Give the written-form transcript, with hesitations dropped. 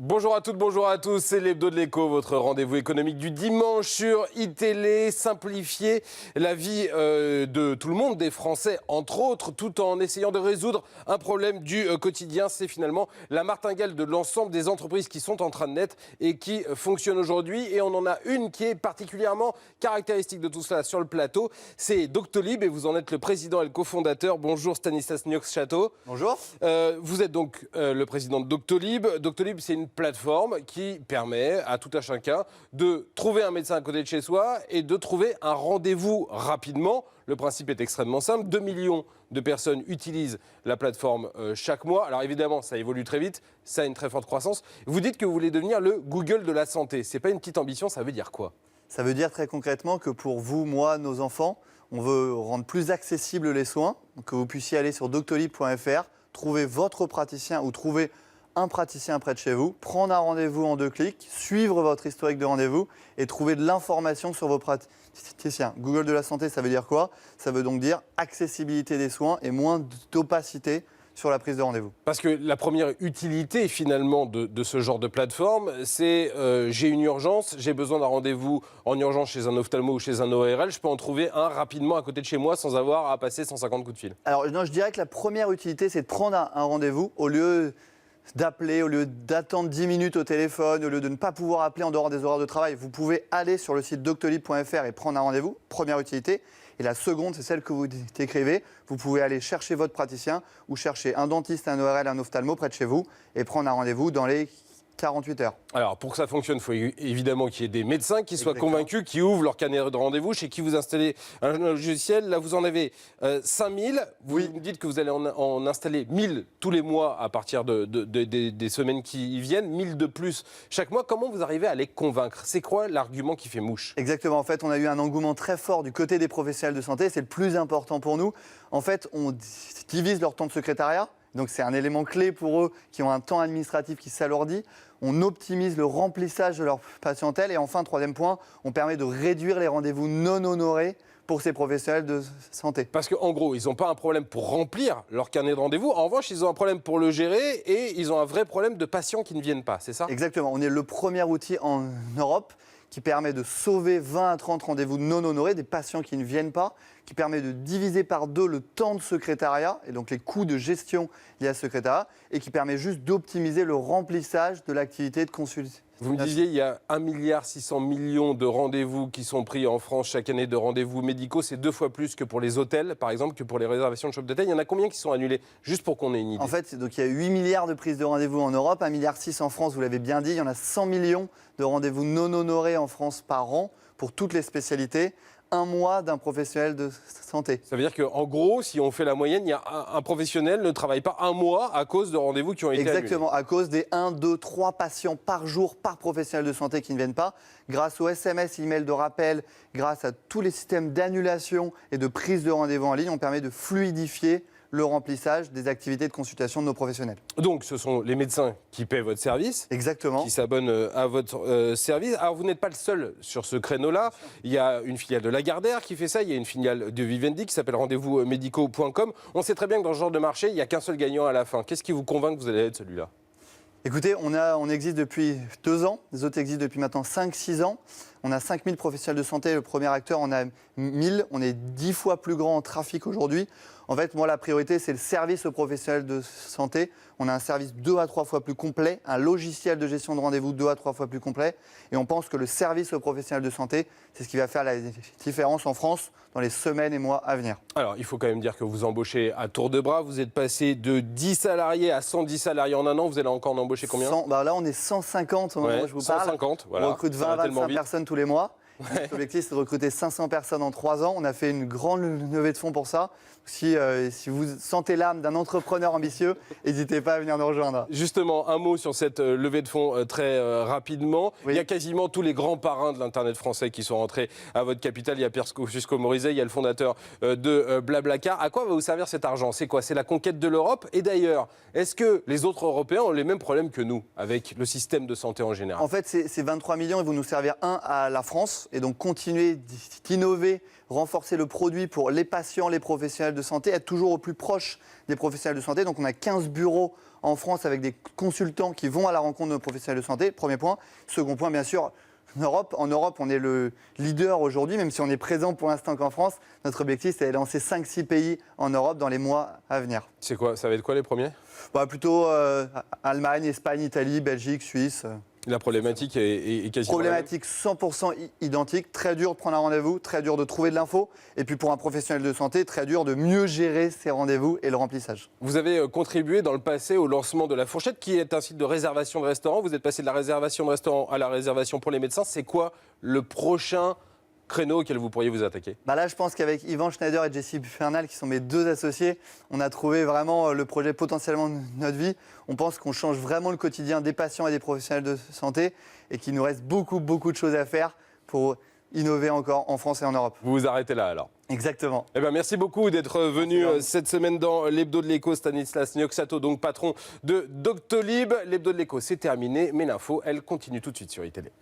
Bonjour à toutes, bonjour à tous, c'est l'Hebdo de l'Écho, votre rendez-vous économique du dimanche sur iTélé. Simplifier la vie de tout le monde, des Français entre autres, tout en essayant de résoudre un problème du quotidien. C'est finalement la martingale de l'ensemble des entreprises qui sont en train de naître et qui fonctionnent aujourd'hui. Et on en a une qui est particulièrement caractéristique de tout cela sur le plateau, c'est Doctolib et vous en êtes le président et le cofondateur. Bonjour Stanislas Niox-Château. Bonjour. Vous êtes donc le président de Doctolib. Doctolib, c'est une plateforme qui permet à tout un chacun de trouver un médecin à côté de chez soi et de trouver un rendez-vous rapidement. Le principe est extrêmement simple. 2 millions de personnes utilisent la plateforme chaque mois. Alors évidemment, ça évolue très vite, ça a une très forte croissance. Vous dites que vous voulez devenir le Google de la santé. C'est pas une petite ambition, ça veut dire quoi? Ça veut dire très concrètement que pour vous, moi, nos enfants, on veut rendre plus accessibles les soins. Donc que vous puissiez aller sur doctolib.fr, trouver votre praticien ou trouver un praticien près de chez vous, prendre un rendez-vous en 2 clics, suivre votre historique de rendez-vous et trouver de l'information sur vos praticiens. Google de la santé, ça veut dire quoi? Ça veut donc dire accessibilité des soins et moins d'opacité sur la prise de rendez-vous. Parce que la première utilité finalement de ce genre de plateforme, c'est j'ai une urgence, j'ai besoin d'un rendez-vous en urgence chez un ophtalmo ou chez un ORL, je peux en trouver un rapidement à côté de chez moi sans avoir à passer 150 coups de fil. Alors non, je dirais que la première utilité, c'est de prendre un rendez-vous au lieu d'appeler, au lieu d'attendre 10 minutes au téléphone, au lieu de ne pas pouvoir appeler en dehors des horaires de travail. Vous pouvez aller sur le site doctolib.fr et prendre un rendez-vous, première utilité. Et la seconde, c'est celle que vous décrivez. Vous pouvez aller chercher votre praticien ou chercher un dentiste, un ORL, un ophtalmo près de chez vous et prendre un rendez-vous dans les 48 heures. Alors, pour que ça fonctionne, il faut évidemment qu'il y ait des médecins qui soient convaincus, qui ouvrent leur carnet de rendez-vous, chez qui vous installez un logiciel. Là, vous en avez 5000. Vous me dites que vous allez en installer 1000 tous les mois à partir des semaines qui viennent, 1000 de plus chaque mois. Comment vous arrivez à les convaincre? C'est quoi l'argument qui fait mouche? Exactement. En fait, on a eu un engouement très fort du côté des professionnels de santé. C'est le plus important pour nous. En fait, on divise leur temps de secrétariat. Donc c'est un élément clé pour eux qui ont un temps administratif qui s'alourdit. On optimise le remplissage de leur patientèle. Et enfin, troisième point, on permet de réduire les rendez-vous non honorés pour ces professionnels de santé. Parce qu'en gros, ils n'ont pas un problème pour remplir leur carnet de rendez-vous. En revanche, ils ont un problème pour le gérer et ils ont un vrai problème de patients qui ne viennent pas, c'est ça? Exactement. On est le premier outil en Europe qui permet de sauver 20 à 30 rendez-vous non honorés des patients qui ne viennent pas, qui permet de diviser par 2 le temps de secrétariat et donc les coûts de gestion liés à ce secrétariat et qui permet juste d'optimiser le remplissage de l'activité de consultation. Vous me disiez, il y a 1,6 milliard de rendez-vous qui sont pris en France chaque année de rendez-vous médicaux. C'est 2 fois plus que pour les hôtels, par exemple, que pour les réservations de shop d'hôtel. Il y en a combien qui sont annulés? Juste pour qu'on ait une idée. En fait, donc, il y a 8 milliards de prises de rendez-vous en Europe, 1,6 milliard en France, vous l'avez bien dit. Il y en a 100 millions de rendez-vous non honorés en France par an pour toutes les spécialités. Un mois d'un professionnel de santé. Ça veut dire qu'en gros, si on fait la moyenne, il y a un professionnel ne travaille pas un mois à cause de rendez-vous qui ont été annulés. Exactement, à cause des 1, 2, 3 patients par jour par professionnel de santé qui ne viennent pas. Grâce aux SMS, email de rappel, grâce à tous les systèmes d'annulation et de prise de rendez-vous en ligne, on permet de fluidifier le remplissage des activités de consultation de nos professionnels. Donc, ce sont les médecins qui paient votre service. Exactement. Qui s'abonnent à votre service. Alors, vous n'êtes pas le seul sur ce créneau-là. Il y a une filiale de Lagardère qui fait ça. Il y a une filiale de Vivendi qui s'appelle rendez-vous-médicaux.com. On sait très bien que dans ce genre de marché, il n'y a qu'un seul gagnant à la fin. Qu'est-ce qui vous convainc que vous allez être celui-là? Écoutez, on existe depuis 2 ans. Les autres existent depuis maintenant 5-6 ans. On a 5000 professionnels de santé. Le premier acteur, on a 1000. On est 10 fois plus grand en trafic aujourd'hui. En fait, moi, la priorité, c'est le service aux professionnels de santé. On a un service 2 à 3 fois plus complet, un logiciel de gestion de rendez-vous 2 à 3 fois plus complet. Et on pense que le service aux professionnels de santé, c'est ce qui va faire la différence en France dans les semaines et mois à venir. Alors, il faut quand même dire que vous embauchez à tour de bras. Vous êtes passé de 10 salariés à 110 salariés en un an. Vous allez encore en embaucher combien? Là, on est 150 au moment où je vous parle. 150, voilà. On recrute 20 à 25 personnes tous les mois. L'objectif, c'est de recruter 500 personnes en 3 ans. On a fait une grande levée de fonds pour ça. Si vous sentez l'âme d'un entrepreneur ambitieux, n'hésitez pas à venir nous rejoindre. Justement, un mot sur cette levée de fonds très rapidement. Oui. Il y a quasiment tous les grands parrains de l'Internet français qui sont rentrés à votre capital. Il y a Pierre Suscomorizet, il y a le fondateur de Blablacar. À quoi va vous servir cet argent? C'est quoi? C'est la conquête de l'Europe? Et d'ailleurs, est-ce que les autres Européens ont les mêmes problèmes que nous avec le système de santé en général? En fait, ces 23 millions, ils vont nous servir, à la France. et donc continuer d'innover, renforcer le produit pour les patients, les professionnels de santé, être toujours au plus proche des professionnels de santé. Donc on a 15 bureaux en France avec des consultants qui vont à la rencontre de nos professionnels de santé, premier point. Second point, bien sûr, en Europe, on est le leader aujourd'hui, même si on est présent pour l'instant qu'en France. Notre objectif, c'est de lancer 5-6 pays en Europe dans les mois à venir. C'est quoi? Ça va être quoi les premiers? Plutôt Allemagne, Espagne, Italie, Belgique, Suisse. La problématique est quasiment... Problématique 100% identique, très dur de prendre un rendez-vous, très dur de trouver de l'info, et puis pour un professionnel de santé, très dur de mieux gérer ses rendez-vous et le remplissage. Vous avez contribué dans le passé au lancement de La Fourchette, qui est un site de réservation de restaurants. Vous êtes passé de la réservation de restaurants à la réservation pour les médecins. C'est quoi le prochain créneau auquel vous pourriez vous attaquer? Là, je pense qu'avec Yvan Schneider et Jessie Fernal, qui sont mes deux associés, on a trouvé vraiment le projet potentiellement de notre vie. On pense qu'on change vraiment le quotidien des patients et des professionnels de santé et qu'il nous reste beaucoup de choses à faire pour innover encore en France et en Europe. Vous vous arrêtez là alors? Exactement. Merci beaucoup d'être venu cette semaine dans l'Hebdo de l'Écho. Stanislas Nyoksato, donc patron de Doctolib. L'Hebdo de l'Écho, c'est terminé, mais l'info, elle continue tout de suite sur iTélé.